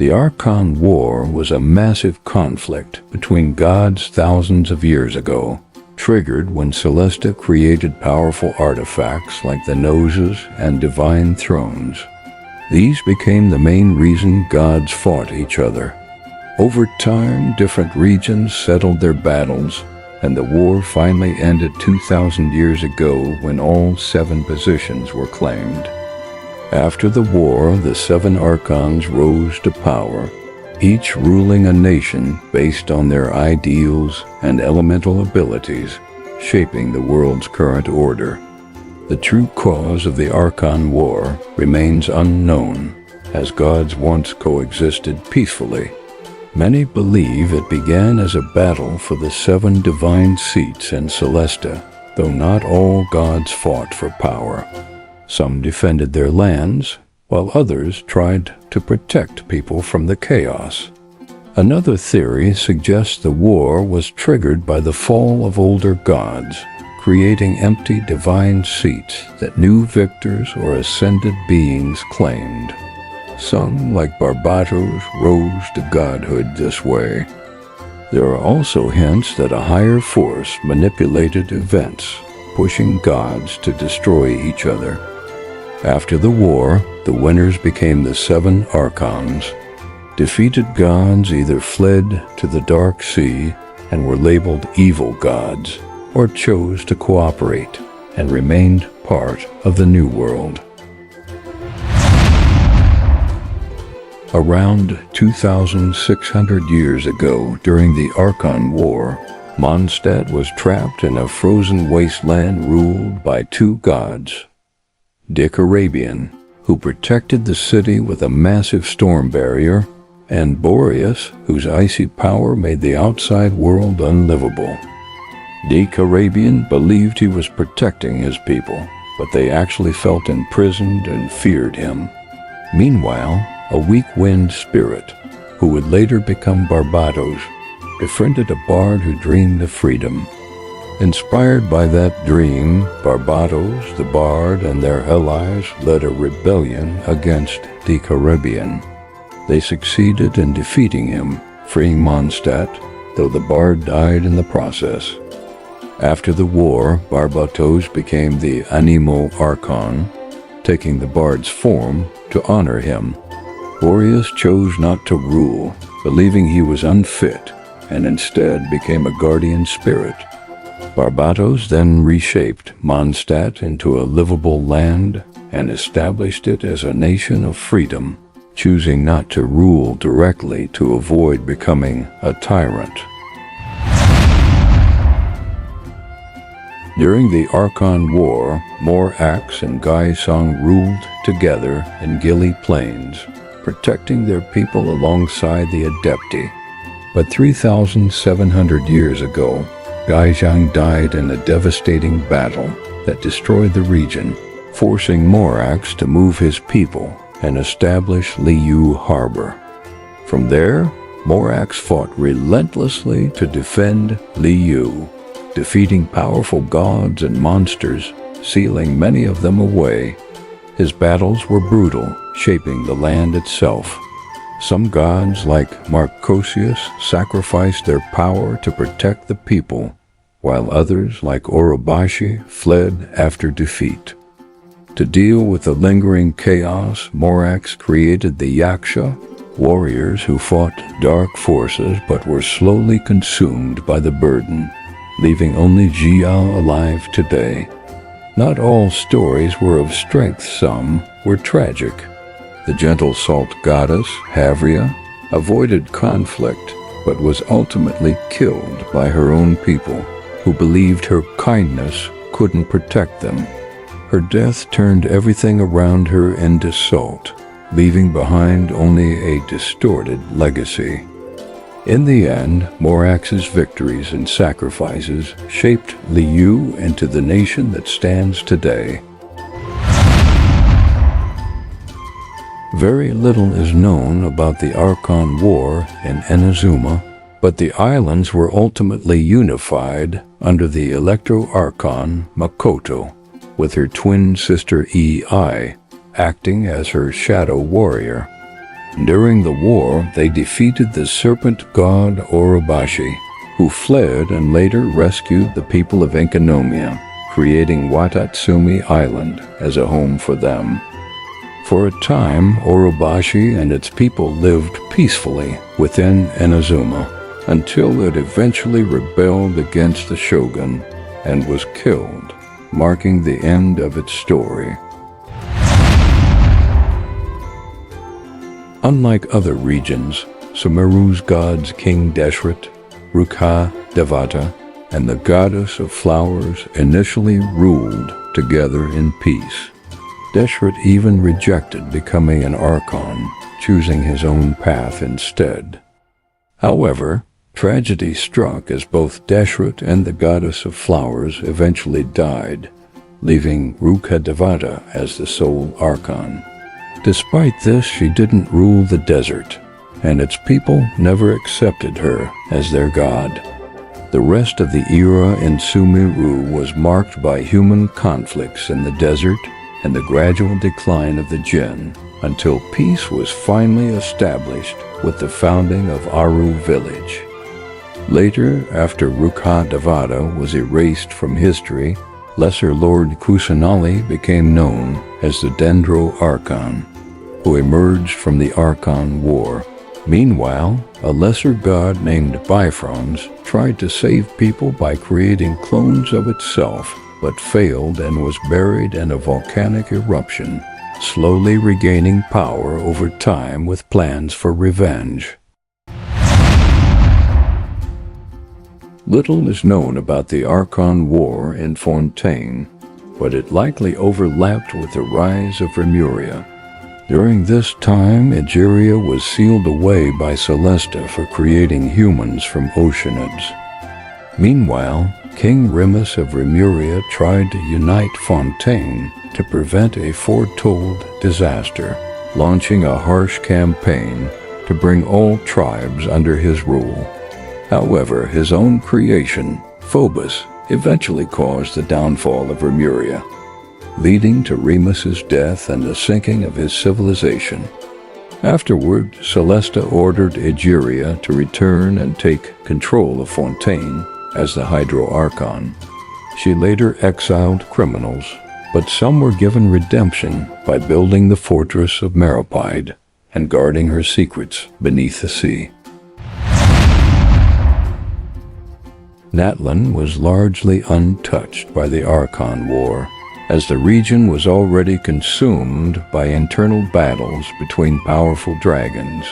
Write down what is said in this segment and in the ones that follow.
The Archon War was a massive conflict between gods thousands of years ago, triggered when Celesta created powerful artifacts like the Noses and Divine Thrones. These became the main reason gods fought each other. Over time, different regions settled their battles, and the war finally ended 2,000 years ago when all 7 positions were claimed. After the war, the 7 Archons rose to power, each ruling a nation based on their ideals and elemental abilities, shaping the world's current order. The true cause of the Archon War remains unknown, as gods once coexisted peacefully. Many believe it began as a battle for the 7 divine seats in Celesta, though not all gods fought for power. Some defended their lands, while others tried to protect people from the chaos. Another theory suggests the war was triggered by the fall of older gods, creating empty divine seats that new victors or ascended beings claimed. Some, like Barbatos, rose to godhood this way. There are also hints that a higher force manipulated events, pushing gods to destroy each other. After the war, the winners became the 7 Archons. Defeated gods either fled to the Dark Sea and were labeled evil gods, or chose to cooperate and remained part of the New World. Around 2,600 years ago, during the Archon War, Mondstadt was trapped in a frozen wasteland ruled by 2 gods. Rukkhadevata, who protected the city with a massive storm barrier, and Boreas, whose icy power made the outside world unlivable. Rukkhadevata believed he was protecting his people, but they actually felt imprisoned and feared him. Meanwhile, a weak-wind spirit, who would later become Barbatos, befriended a bard who dreamed of freedom. Inspired by that dream, Barbatos, the bard, and their allies led a rebellion against Rukkhadevata. They succeeded in defeating him, freeing Mondstadt, though the bard died in the process. After the war, Barbatos became the Anemo Archon, taking the bard's form to honor him. Boreas chose not to rule, believing he was unfit, and instead became a guardian spirit. Barbatos then reshaped Mondstadt into a livable land and established it as a nation of freedom, choosing not to rule directly to avoid becoming a tyrant. During the Archon War, Morax and Gaisang ruled together in Gili Plains, protecting their people alongside the Adepti. But 3,700 years ago, Gaisang died in a devastating battle that destroyed the region, forcing Morax to move his people and establish Liyue Harbor. From there, Morax fought relentlessly to defend Liyue, defeating powerful gods and monsters, sealing many of them away. His battles were brutal, shaping the land itself. Some gods, like Marcosius, sacrificed their power to protect the people, while others, like Orobashi, fled after defeat. To deal with the lingering chaos, Morax created the Yaksha, warriors who fought dark forces but were slowly consumed by the burden, leaving only Jiao alive today. Not all stories were of strength, some were tragic. The gentle salt goddess, Havria, avoided conflict, but was ultimately killed by her own people, who believed her kindness couldn't protect them. Her death turned everything around her into salt, leaving behind only a distorted legacy. In the end, Morax's victories and sacrifices shaped Liyue into the nation that stands today. Very little is known about the Archon War in Inazuma, but the islands were ultimately unified under the Electro-Archon Makoto, with her twin sister Ei acting as her shadow warrior. During the war, they defeated the serpent god Orobashi, who fled and later rescued the people of Enkanomiya, creating Watatsumi Island as a home for them. For a time, Orobashi and its people lived peacefully within Inazuma, until it eventually rebelled against the shogun and was killed, marking the end of its story. Unlike other regions, Sumeru's gods King Deshret, Rukkhadevata, and the goddess of flowers initially ruled together in peace. Deshret even rejected becoming an Archon, choosing his own path instead. However, tragedy struck as both Deshret and the goddess of flowers eventually died, leaving Rukkhadevata as the sole Archon. Despite this, she didn't rule the desert, and its people never accepted her as their god. The rest of the era in Sumeru was marked by human conflicts in the desert and the gradual decline of the Jinn, until peace was finally established with the founding of Aru village. Later, after Rukkhadevata was erased from history, Lesser Lord Kusanali became known as the Dendro Archon, who emerged from the Archon War. Meanwhile, a lesser god named Bifrons tried to save people by creating clones of itself, but failed and was buried in a volcanic eruption, slowly regaining power over time with plans for revenge. Little is known about the Archon War in Fontaine, but it likely overlapped with the rise of Remuria. During this time, Egeria was sealed away by Celesta for creating humans from Oceanids. Meanwhile, King Remus of Remuria tried to unite Fontaine to prevent a foretold disaster, launching a harsh campaign to bring all tribes under his rule. However, his own creation, Phobos, eventually caused the downfall of Remuria, leading to Remus's death and the sinking of his civilization. Afterward, Celesta ordered Egeria to return and take control of Fontaine as the Hydro Archon. She later exiled criminals, but some were given redemption by building the fortress of Meropide and guarding her secrets beneath the sea. Natlan was largely untouched by the Archon War, as the region was already consumed by internal battles between powerful dragons.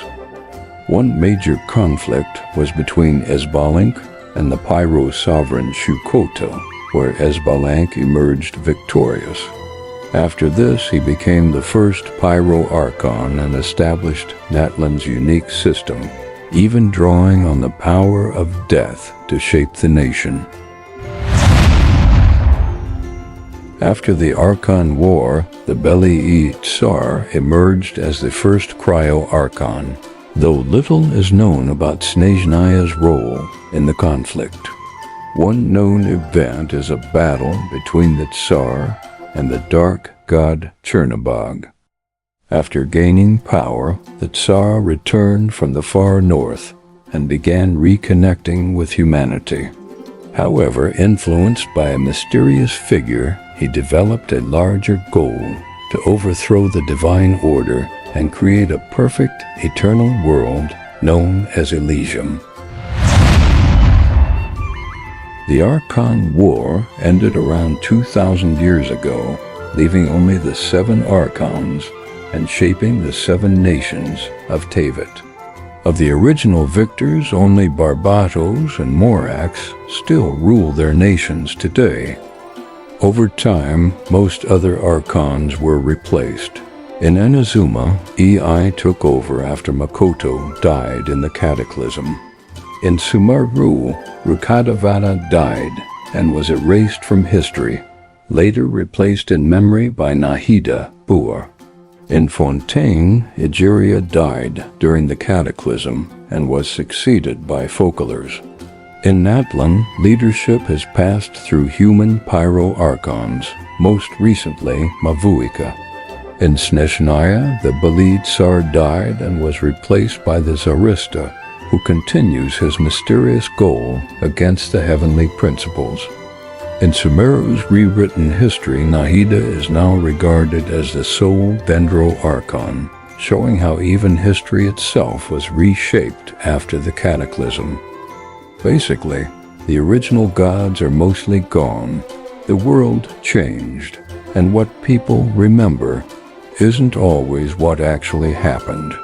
One major conflict was between Esbalanque and the Pyro sovereign Shukota, where Esbalanque emerged victorious. After this, he became the first Pyro Archon and established Natlan's unique system, even drawing on the power of death to shape the nation. After the Archon War, the Beli Tsar emerged as the first Cryo-Archon, though little is known about Snezhnaya's role in the conflict. One known event is a battle between the Tsar and the dark god Chernobog. After gaining power, the Tsar returned from the far north and began reconnecting with humanity. However, influenced by a mysterious figure, he developed a larger goal to overthrow the divine order and create a perfect, eternal world known as Elysium. The Archon War ended around 2,000 years ago, leaving only the 7 Archons and shaping the 7 nations of Teyvat. Of the original victors, only Barbatos and Morax still rule their nations today. Over time, most other Archons were replaced. In Inazuma, Ei took over after Makoto died in the Cataclysm. In Sumeru, Rukkhadevata died and was erased from history, later replaced in memory by Nahida Bua. In Fontaine, Egeria died during the Cataclysm and was succeeded by Focolars. In Natlan, leadership has passed through human Pyro Archons, most recently Mavuika. In Snezhnaya, the Beleid Tsar died and was replaced by the Tsarista, who continues his mysterious goal against the heavenly principles. In Sumeru's rewritten history, Nahida is now regarded as the sole Dendro Archon, showing how even history itself was reshaped after the cataclysm. Basically, the original gods are mostly gone, the world changed, and what people remember isn't always what actually happened.